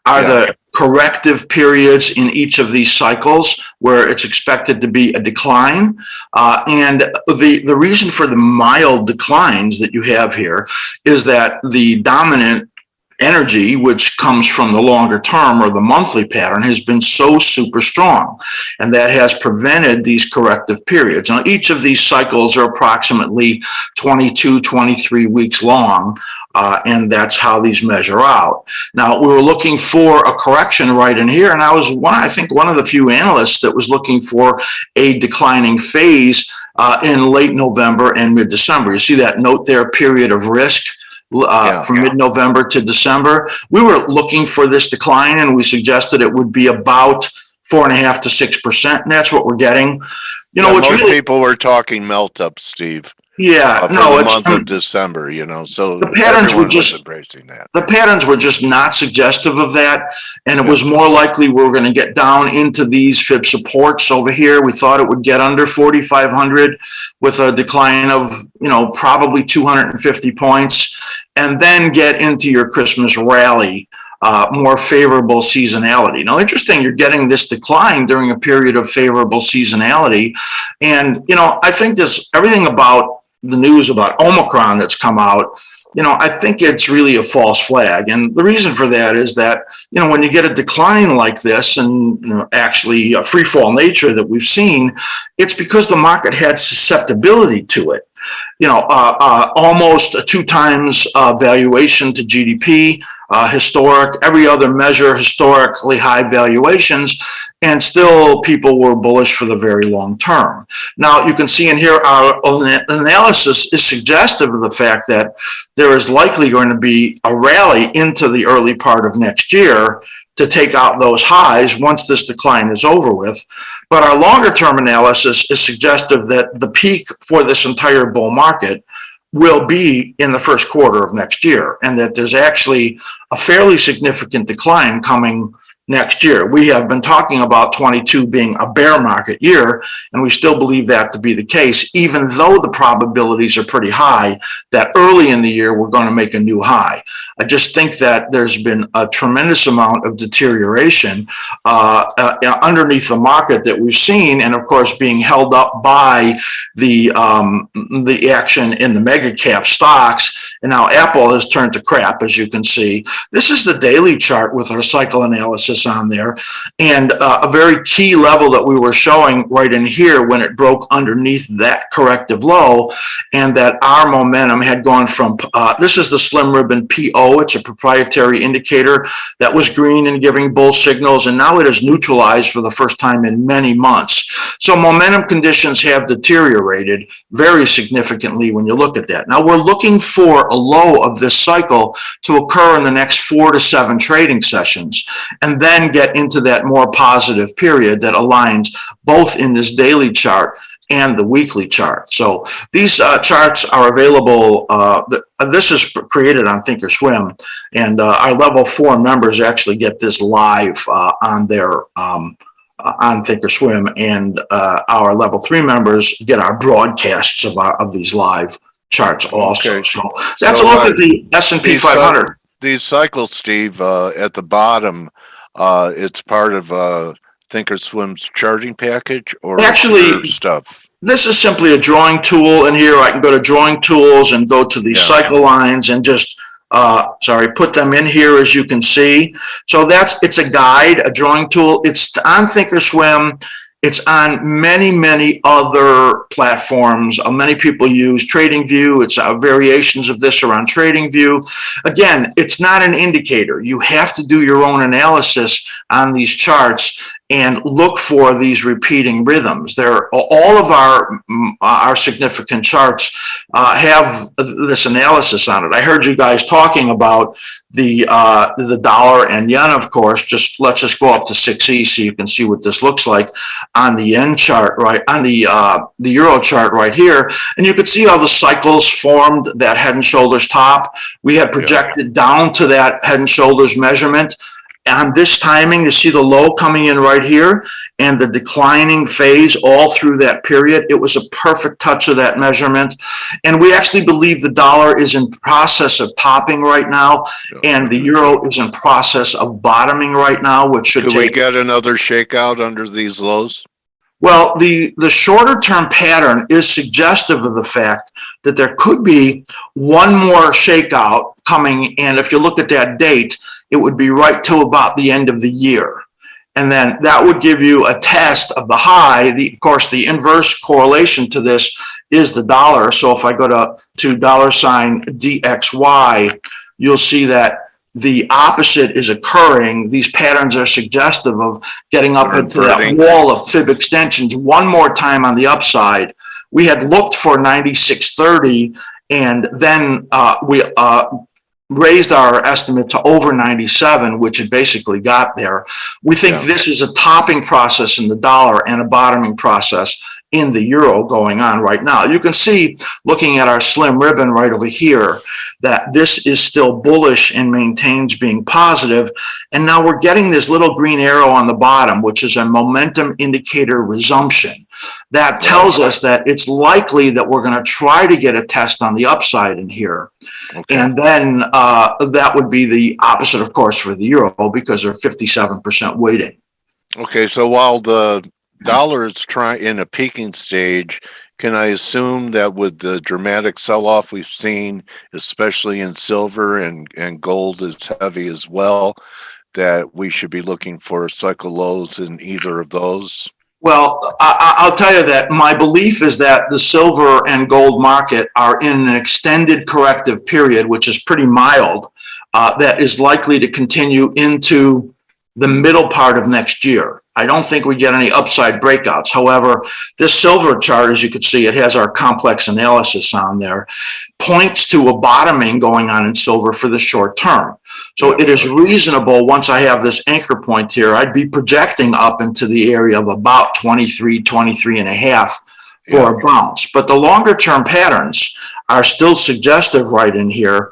are the corrective periods in each of these cycles where it's expected to be a decline. And the reason for the mild declines that you have here is that the dominant energy, which comes from the longer term or the monthly pattern, has been so super strong, and that has prevented these corrective periods. Now, each of these cycles are approximately 22, 23 weeks long, and that's how these measure out. Now, we were looking for a correction right in here, and I think one of the few analysts that was looking for a declining phase in late November and mid-December. You see that note there, period of risk. From mid-November to December, we were looking for this decline, and we suggested it would be about 4.5% to 6%, and that's what we're getting. You know, most people were talking melt up, Steve. Yeah, for the month of December, you know, so the patterns were just embracing that. The patterns were just not suggestive of that, and it was more likely we were going to get down into these fib supports over here. We thought it would get under 4,500 with a decline of, you know, probably 250 points, and then get into your Christmas rally. More favorable seasonality. Now, interesting, you're getting this decline during a period of favorable seasonality. And, you know, I think everything about the news about Omicron that's come out, you know, I think it's really a false flag. And the reason for that is that, you know, when you get a decline like this and, you know, actually a free fall nature that we've seen, it's because the market had susceptibility to it. You know, almost a 2 times valuation to GDP, historic, every other measure, historically high valuations, and still people were bullish for the very long term. Now, you can see in here our analysis is suggestive of the fact that there is likely going to be a rally into the early part of next year to take out those highs once this decline is over with. But our longer term analysis is suggestive that the peak for this entire bull market will be in the first quarter of next year, and that there's actually a fairly significant decline coming next year. We have been talking about 22 being a bear market year, and we still believe that to be the case, even though the probabilities are pretty high that early in the year we're going to make a new high. I just think that there's been a tremendous amount of deterioration underneath the market that we've seen, and of course being held up by the action in the mega cap stocks. And now Apple has turned to crap, as you can see. This is the daily chart with our cycle analysis on there, and a very key level that we were showing right in here when it broke underneath that corrective low, and that our momentum had gone from this is the slim ribbon PO. It's a proprietary indicator that was green and giving bull signals, and now it is neutralized for the first time in many months. So momentum conditions have deteriorated very significantly when you look at that. Now we're looking for a low of this cycle to occur in the next 4 to 7 trading sessions, and then get into that more positive period that aligns both in this daily chart and the weekly chart. So these charts are available. This is created on Thinkorswim, and our level 4 members actually get this live on their on Thinkorswim, and our level 3 members get our broadcasts of these live charts also. Okay. So that's a look at the S&P 500. These cycles, Steve, at the bottom, it's part of Thinkorswim's charting package, or actually stuff. This is simply a drawing tool. In here, I can go to drawing tools and go to these cycle lines and just put them in here, as you can see. So it's a guide, a drawing tool. It's on Thinkorswim. It's on many, many other platforms. Many people use TradingView. It's variations of this are on TradingView. Again, it's not an indicator. You have to do your own analysis on these charts and look for these repeating rhythms. All of our significant charts have this analysis on it. I heard you guys talking about the dollar and yen, of course. Let's just go up to 6E so you can see what this looks like on the yen chart, right? On the euro chart right here, and you can see how the cycles formed that head and shoulders top. We had projected down to that head and shoulders measurement. On this timing, you see the low coming in right here and the declining phase all through that period. It was a perfect touch of that measurement. And we actually believe the dollar is in process of topping right now, and the euro is in process of bottoming right now, which should Could we get another shakeout under these lows? Well, the shorter term pattern is suggestive of the fact that there could be one more shakeout coming. And if you look at that date, it would be right till about the end of the year. And then that would give you a test of the high. Of course, the inverse correlation to this is the dollar. So if I go to $DXY, you'll see that the opposite is occurring. These patterns are suggestive of getting up into that wall of fib extensions one more time on the upside. We had looked for 96.30, and then we raised our estimate to over 97, which it basically got there. We think this is a topping process in the dollar and a bottoming process in the euro going on right now. You can see, looking at our slim ribbon right over here, that this is still bullish and maintains being positive. And now we're getting this little green arrow on the bottom, which is a momentum indicator resumption. That tells us that it's likely that we're going to try to get a test on the upside in here. Okay. And then that would be the opposite, of course, for the euro, because they're 57% weighting. Okay, so while the dollar is in a peaking stage, can I assume that with the dramatic sell-off we've seen, especially in silver and gold is heavy as well, that we should be looking for cycle lows in either of those? Well, I'll tell you that my belief is that the silver and gold market are in an extended corrective period, which is pretty mild, that is likely to continue into the middle part of next year. I don't think we get any upside breakouts. However, this silver chart, as you can see, it has our complex analysis on there, points to a bottoming going on in silver for the short term. So it is reasonable, once I have this anchor point here, I'd be projecting up into the area of about 23 and a half for a bounce. But the longer term patterns are still suggestive right in here.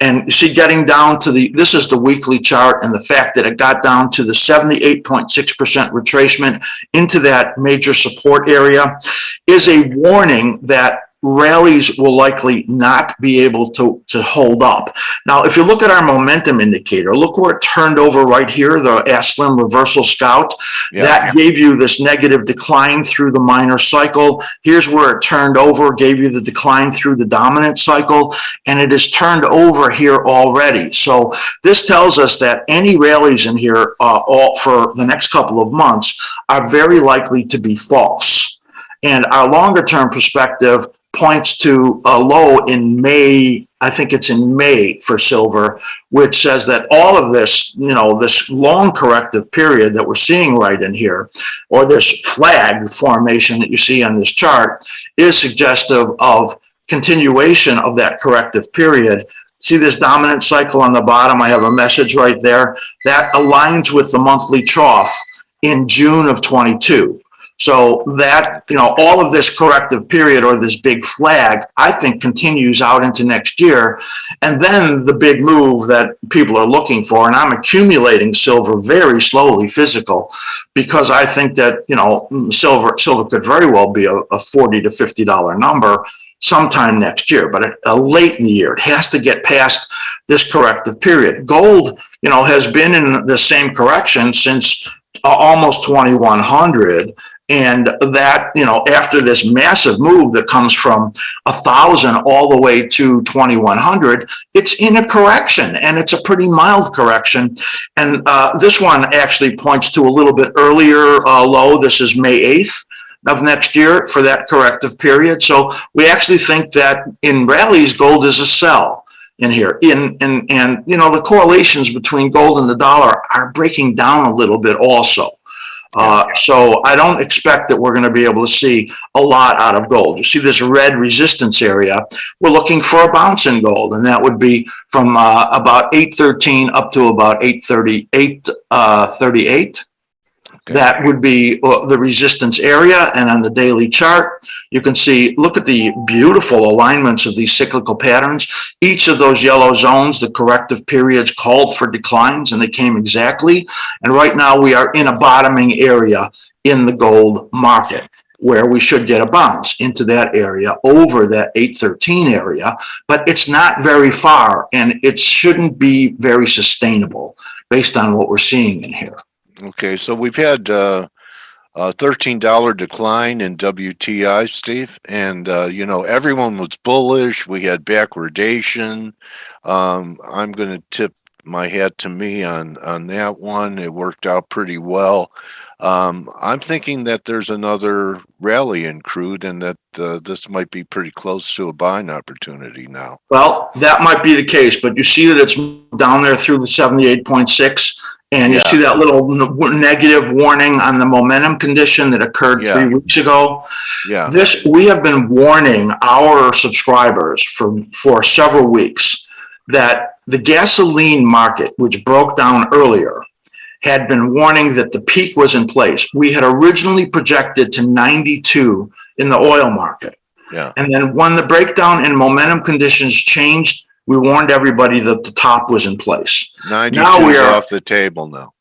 And you see, getting down to this is the weekly chart, and the fact that it got down to the 78.6% retracement into that major support area is a warning that rallies will likely not be able to hold up. Now, if you look at our momentum indicator, look where it turned over right here, the Slim reversal scout. That gave you this negative decline through the minor cycle. Here's where it turned over, gave you the decline through the dominant cycle, and it is turned over here already. So this tells us that any rallies in here all for the next couple of months are very likely to be false. And our longer term perspective points to a low in May, I think it's in May for silver, which says that all of this, this long corrective period that we're seeing right in here, or this flag formation that you see on this chart, is suggestive of continuation of that corrective period. See this dominant cycle on the bottom? I have a message right there. That aligns with the monthly trough in June of 22. So that, all of this corrective period, or this big flag, I think continues out into next year. And then the big move that people are looking for, and I'm accumulating silver very slowly, physical, because I think that, silver could very well be a $40 to $50 number sometime next year, but late in the year. It has to get past this corrective period. Gold, has been in the same correction since almost 2100, And that, after this massive move that comes from 1,000 all the way to 2,100, it's in a correction, and it's a pretty mild correction. And this one actually points to a little bit earlier low. This is May 8th of next year for that corrective period. So we actually think that in rallies, gold is a sell in here. And the correlations between gold and the dollar are breaking down a little bit also. So I don't expect that we're going to be able to see a lot out of gold. You see this red resistance area. We're looking for a bounce in gold, and that would be from about 813 up to about 838. Okay. That would be the resistance area. And on the daily chart, you can see, look at the beautiful alignments of these cyclical patterns. Each of those yellow zones, the corrective periods called for declines, and they came exactly. And right now we are in a bottoming area in the gold market, where we should get a bounce into that area over that 813 area, but it's not very far, and it shouldn't be very sustainable based on what we're seeing in here. Okay, so we've had a $13 decline in WTI, Steve, and everyone was bullish. We had backwardation. I'm going to tip my hat to me on that one. It worked out pretty well. I'm thinking that there's another rally in crude, and that this might be pretty close to a buying opportunity now. Well, that might be the case, but you see that it's down there through the 78.6. And you see that little negative warning on the momentum condition that occurred 3 weeks ago. Yeah. We have been warning our subscribers for several weeks that the gasoline market, which broke down earlier, had been warning that the peak was in place. We had originally projected to 92 in the oil market. Yeah. And then when the breakdown in momentum conditions changed, we warned everybody that the top was in place. 92 is off the table now.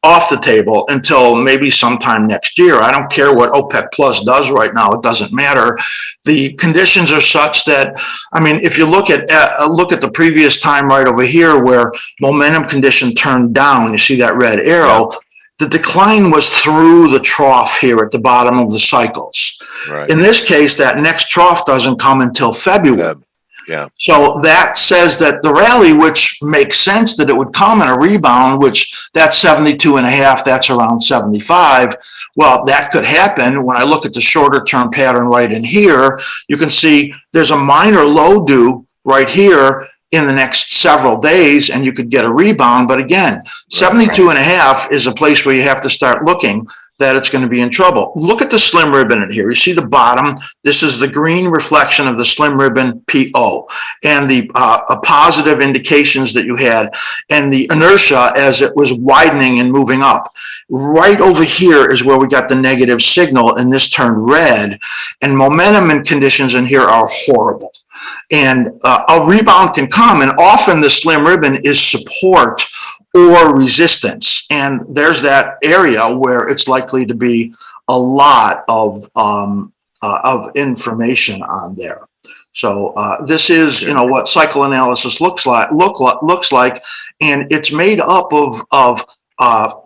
Off the table until maybe sometime next year. I don't care what OPEC Plus does right now. It doesn't matter. The conditions are such that, if you look at the previous time right over here where momentum condition turned down, you see that red arrow. Yeah. The decline was through the trough here at the bottom of the cycles. Right. In this case, that next trough doesn't come until February. Yeah. So that says that the rally, which makes sense that it would come in a rebound, which that's 72.5, that's around 75. Well, that could happen. When I look at the shorter term pattern right in here, you can see there's a minor low due right here in the next several days, and you could get a rebound. But again, 72.5 is a place where you have to start looking that it's going to be in trouble. Look at the slim ribbon in here. You see the bottom. This is the green reflection of the slim ribbon PO and the positive indications that you had and the inertia as it was widening and moving up. Right over here is where we got the negative signal, and this turned red, and momentum and conditions in here are horrible. And a rebound can come, and often the slim ribbon is support or resistance, and there's that area where it's likely to be a lot of information on there. So this is what cycle analysis looks like, and it's made up of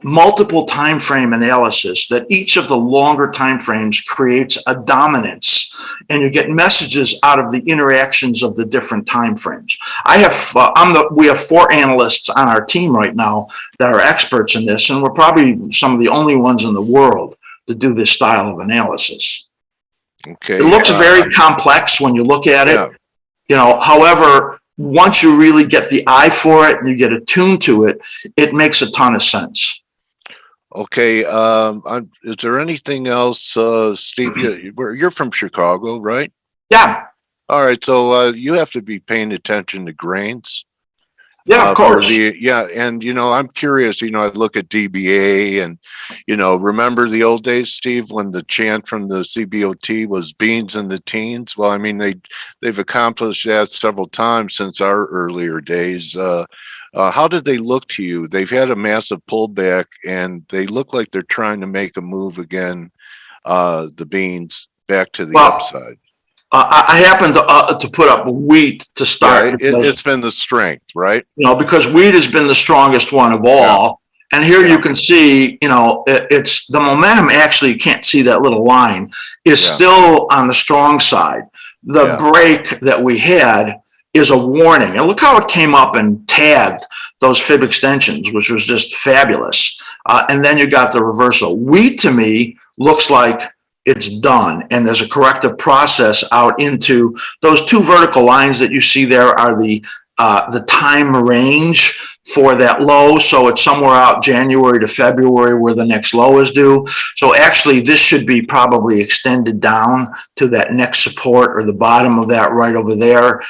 multiple time frame analysis that each of the longer time frames creates a dominance, and you get messages out of the interactions of the different time frames. We have 4 analysts on our team right now that are experts in this, and we're probably some of the only ones in the world to do this style of analysis. Okay. It looks very complex when you look at it. However, once you really get the eye for it and you get attuned to it, it makes a ton of sense. Okay. Is there anything else, Steve? You're from Chicago, right? Yeah. All right. So you have to be paying attention to grains. Yeah, of course. And I'm curious, I look at DBA and, remember the old days, Steve, when the chant from the CBOT was beans in the teens? Well, they've accomplished that several times since our earlier days. How did they look to you? They've had a massive pullback, and they look like they're trying to make a move again, the beans back to the upside. I happened to put up wheat to start. Yeah, it's been the strength, right? Because wheat has been the strongest one of all. And here you can see, you know, it's the momentum. Actually, you can't see that little line is still on the strong side. The break that we had is a warning. And look how it came up and tagged those fib extensions, which was just fabulous. And then you got the reversal. Wheat to me looks like it's done, and there's a corrective process out into those two vertical lines that you see there are the time range for that low. So it's somewhere out January to February where the next low is due. So actually this should be probably extended down to that next support or the bottom of that right over there,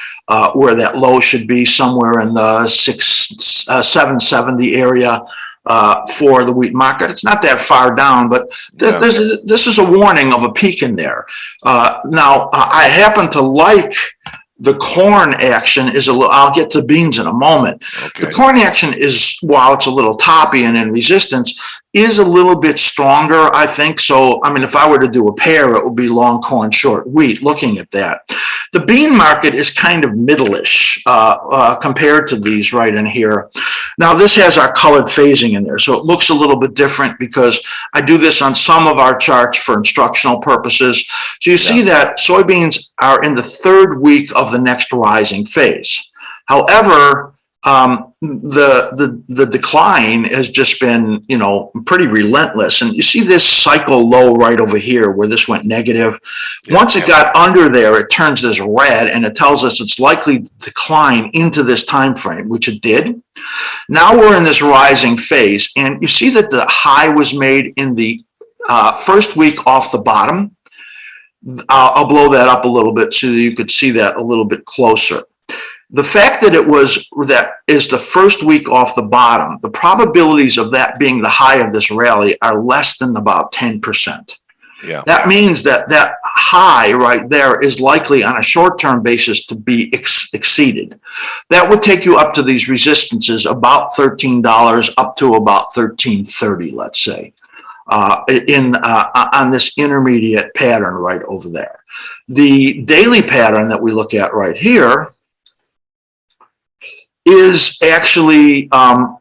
where that low should be somewhere in the 770 area. For the wheat market. It's not that far down, but this is a warning of a peak in there. Now, I happen to like the corn action is a little, I'll get to beans in a moment. Okay. The corn action is, while it's a little toppy and in resistance, is a little bit stronger, I think. So, I mean, if I were to do a pair, it would be long corn, short wheat, looking at that. The bean market is kind of middle-ish compared to these right in here. Now, this has our colored phasing in there, so it looks a little bit different because I do this on some of our charts for instructional purposes. So you see that soybeans are in the third week of the next rising phase. However, the decline has just been, you know, pretty relentless. And you see this cycle low right over here where this went negative. Once it got under there, it turns this red and it tells us it's likely to decline into this time frame, which it did. Now we're in this rising phase, and you see that the high was made in the first week off the bottom. I'll blow that up a little bit so that you could see that a little bit closer. The fact that that is the first week off the bottom, the probabilities of that being the high of this rally are less than about 10%. Yeah. That means that that high right there is likely on a short-term basis to be exceeded. That would take you up to these resistances about $13 up to about $13.30, let's say, on this intermediate pattern right over there. The daily pattern that we look at right here is actually,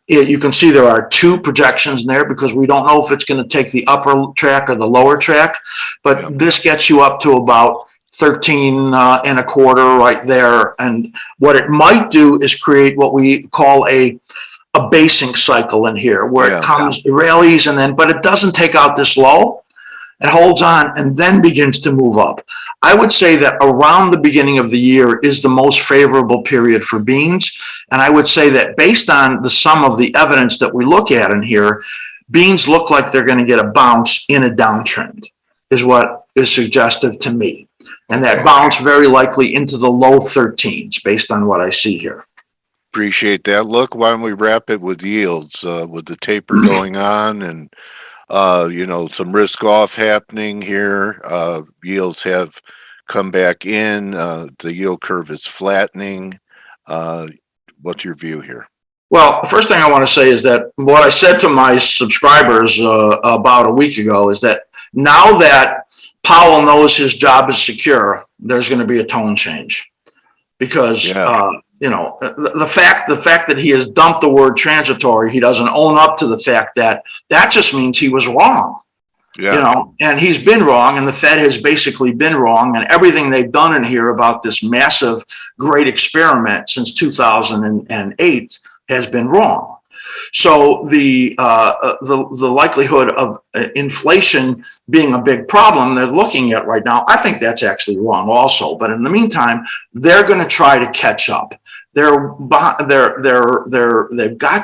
you can see there are two projections in there because we don't know if it's going to take the upper track or the lower track, but this gets you up to about 13 and a quarter right there. And what it might do is create what we call a basing cycle in here where it comes, it rallies, and then, but it doesn't take out this low. It holds on and then begins to move up. I would say that around the beginning of the year is the most favorable period for beans. And I would say that based on the sum of the evidence that we look at in here, beans look like they're going to get a bounce in a downtrend is what is suggestive to me. And that bounce very likely into the low 13s based on what I see here. Appreciate that. Look, why don't we wrap it with yields, with the taper going on and you know, some risk off happening here. Yields have come back in. The yield curve is flattening. What's your view here? Well, the first thing I want to say is that what I said to my subscribers about a week ago is that now that Powell knows his job is secure, there's going to be a tone change because you know, the fact that he has dumped the word transitory, he doesn't own up to the fact that just means he was wrong. Yeah. You know, and he's been wrong, and the Fed has basically been wrong, and everything they've done in here about this massive, great experiment since 2008 has been wrong. So the likelihood of inflation being a big problem they're looking at right now, I think that's actually wrong also. But in the meantime, they're going to try to catch up. They've got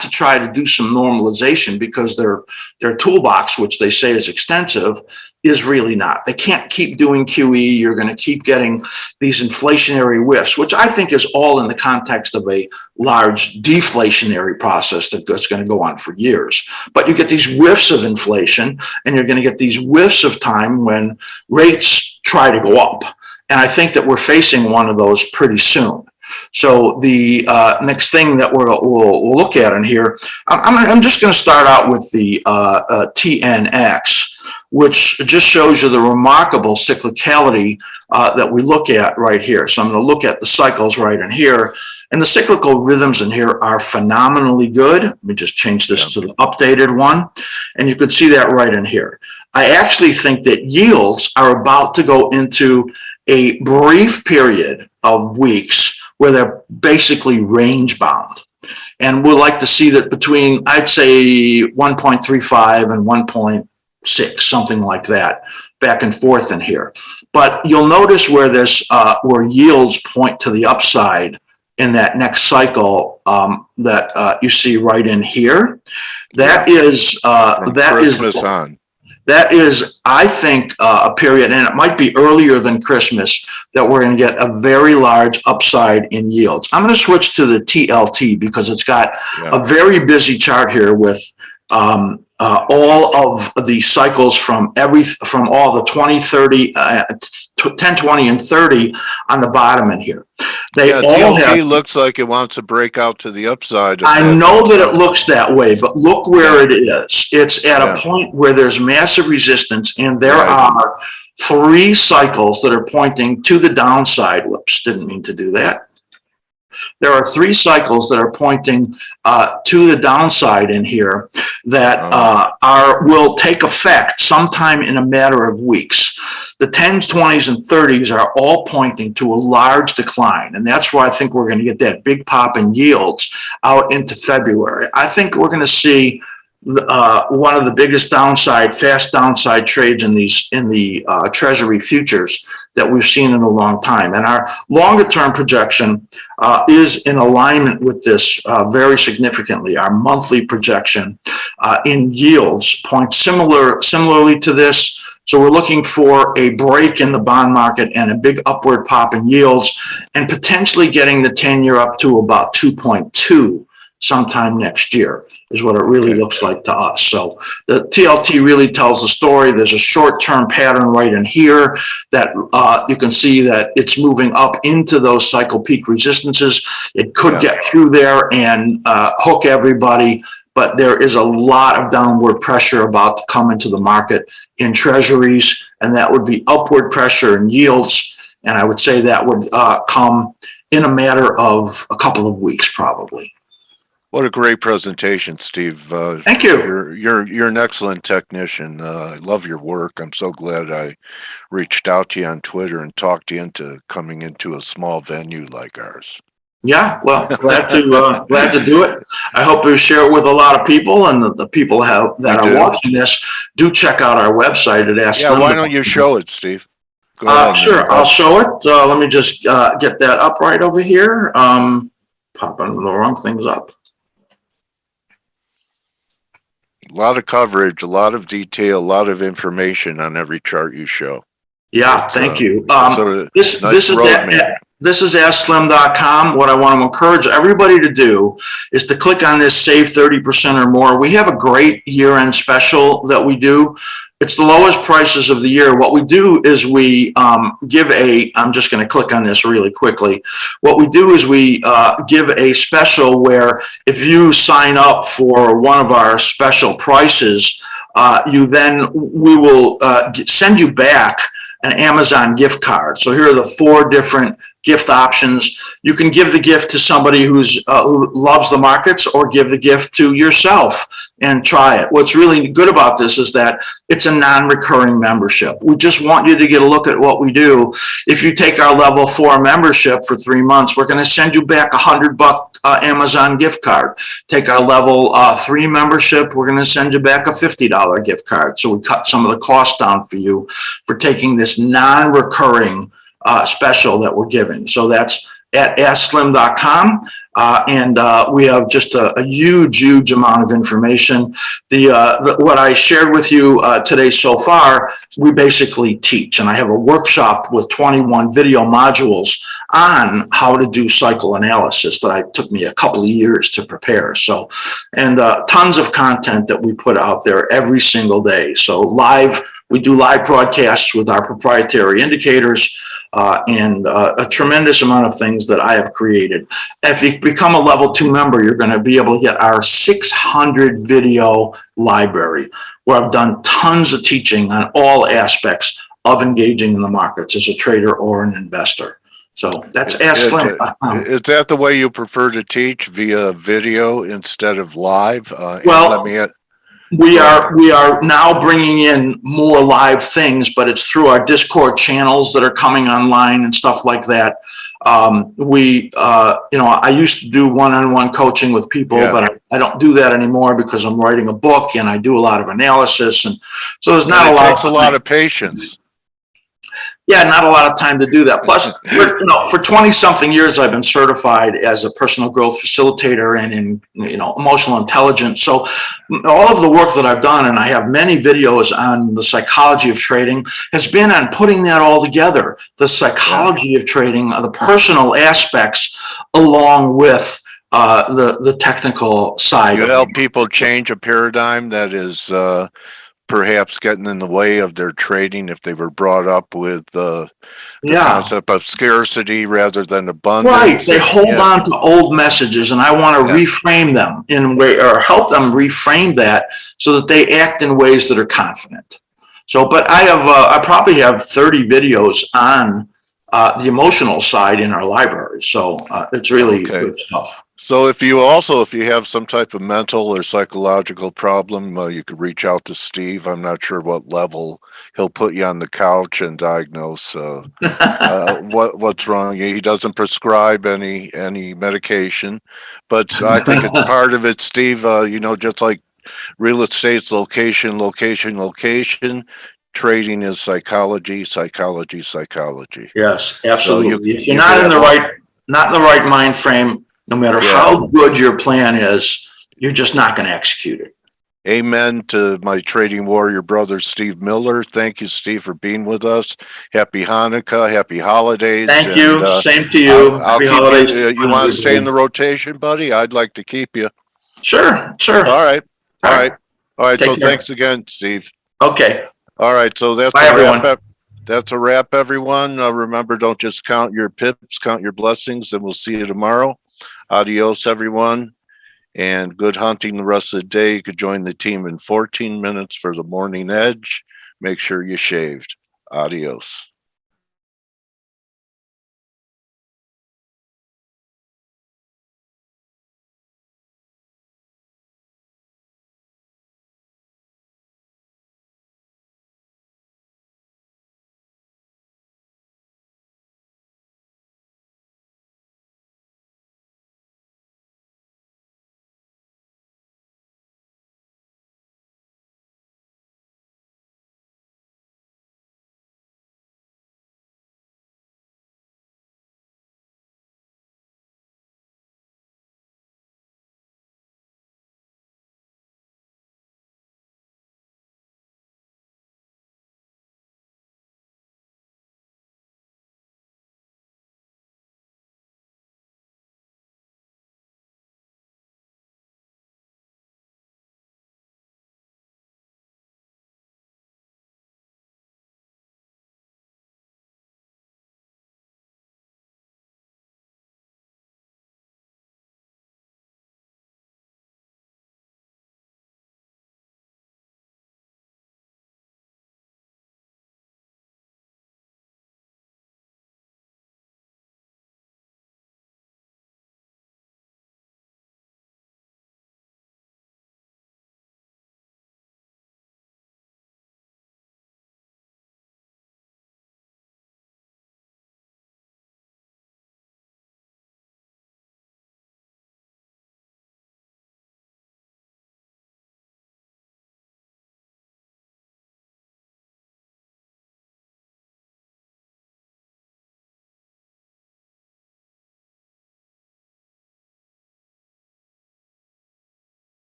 to try to do some normalization because their toolbox, which they say is extensive, is really not. They can't keep doing QE. You're going to keep getting these inflationary whiffs, which I think is all in the context of a large deflationary process that's going to go on for years. But you get these whiffs of inflation, and you're going to get these whiffs of time when rates try to go up. And I think that we're facing one of those pretty soon. So the next thing that we'll look at in here, I'm just going to start out with the TNX, which just shows you the remarkable cyclicality that we look at right here. So I'm going to look at the cycles right in here. And the cyclical rhythms in here are phenomenally good. Let me just change this to the updated one. And you can see that right in here. I actually think that yields are about to go into a brief period of weeks where they're basically range bound. And we'll like to see that between, I'd say 1.35 and 1.6, something like that, back and forth in here. But you'll notice where this, where yields point to the upside in that next cycle that you see right in here. That is, that is, I think, a period, and it might be earlier than Christmas, that we're going to get a very large upside in yields. I'm going to switch to the TLT because it's got a very busy chart here with all of the cycles from all the 20, 30, 10, 20, and 30 on the bottom in here. They all TLT looks like it wants to break out to the upside. I know that it looks that way, but look where it is. It's at a point where there's massive resistance, and there are 3 cycles that are pointing to the downside. Whoops, didn't mean to do that. There are 3 cycles that are pointing to the downside in here that will take effect sometime in a matter of weeks. The 10s, 20s, and 30s are all pointing to a large decline, and that's why I think we're going to get that big pop in yields out into February. I think we're going to see one of the biggest fast downside trades in the Treasury futures that we've seen in a long time. And our longer term projection is in alignment with this very significantly. Our monthly projection in yields points similarly to this. So we're looking for a break in the bond market and a big upward pop in yields, and potentially getting the 10-year up to about 2.2 sometime next year is what it really looks like to us. So the TLT really tells the story. There's a short-term pattern right in here that you can see that it's moving up into those cycle peak resistances. It could get through there and hook everybody, but there is a lot of downward pressure about to come into the market in treasuries, and that would be upward pressure in yields. And I would say that would come in a matter of a couple of weeks, probably. What a great presentation, Steve. Thank you. You're an excellent technician. I love your work. I'm so glad I reached out to you on Twitter and talked you into coming into a small venue like ours. Yeah, well, glad to do it. I hope to share it with a lot of people, and the people that are watching this do check out our website at Ask Stel. Why don't you show it, Steve? Go ahead, sure, I'll show it. Let me just get that up right over here. Popping the wrong things up. A lot of coverage, a lot of detail, a lot of information on every chart you show. Yeah, thank you. This is AskSlim.com. What I want to encourage everybody to do is to click on this Save 30% or more. We have a great year-end special that we do. It's the lowest prices of the year. What we do is we give I'm just going to click on this really quickly. What we do is we give a special where if you sign up for one of our special prices, we will send you back an Amazon gift card. So here are the 4 different gift options. You can give the gift to somebody who loves the markets, or give the gift to yourself and try it. What's really good about this is that it's a non-recurring membership. We just want you to get a look at what we do. If you take our level 4 membership for 3 months, we're going to send you back $100 Amazon gift card. Take our level 3 membership, we're going to send you back a $50 gift card. So we cut some of the cost down for you for taking this non-recurring special that we're giving. So that's at AskSlim.com. And we have just a huge amount of information. What I shared with you today so far, we basically teach. And I have a workshop with 21 video modules on how to do cycle analysis that took me a couple of years to prepare. So, and tons of content that we put out there every single day. So we do live broadcasts with our proprietary indicators. And a tremendous amount of things that I have created. If you become a level 2 member, you're going to be able to get our 600 video library, where I've done tons of teaching on all aspects of engaging in the markets as a trader or an investor. So that's AskSlim.com. Is that the way you prefer to teach, via video instead of live? Well, we are now bringing in more live things, but it's through our Discord channels that are coming online and stuff like that. I used to do one-on-one coaching with people, but I don't do that anymore because I'm writing a book and I do a lot of analysis, and so there's not a lot. It takes a lot of patience. Yeah, not a lot of time to do that. Plus, for 20-something years, I've been certified as a personal growth facilitator and in emotional intelligence. So all of the work that I've done, and I have many videos on the psychology of trading, has been on putting that all together. The psychology of trading, the personal aspects, along with the technical side. You help people change a paradigm that is perhaps getting in the way of their trading if they were brought up with the concept of scarcity rather than abundance. Right. They hold on to old messages, and I want to reframe them or help them reframe that so that they act in ways that are confident. So, but I probably have 30 videos on the emotional side in our library. So it's really good stuff. So if you have some type of mental or psychological problem, you could reach out to Steve. I'm not sure what level he'll put you on the couch and diagnose what's wrong. He doesn't prescribe any medication, but I think it's part of it, Steve. Just like real estate's location. Trading is psychology. Yes, absolutely. If you're not in the right mind frame, no matter how good your plan is, you're just not going to execute it. Amen to my trading warrior brother, Steve Miller. Thank you, Steve, for being with us. Happy Hanukkah, happy holidays. Thank you. Same to you. Happy holidays. You want to stay in the rotation, buddy? I'd like to keep you. Sure. All right. So thanks again, Steve. Okay. All right. So that's Bye, everyone. That's a wrap, everyone. Remember, don't just count your pips, count your blessings, and we'll see you tomorrow. Adios, everyone, and good hunting the rest of the day. You could join the team in 14 minutes for the morning edge. Make sure you shaved. Adios.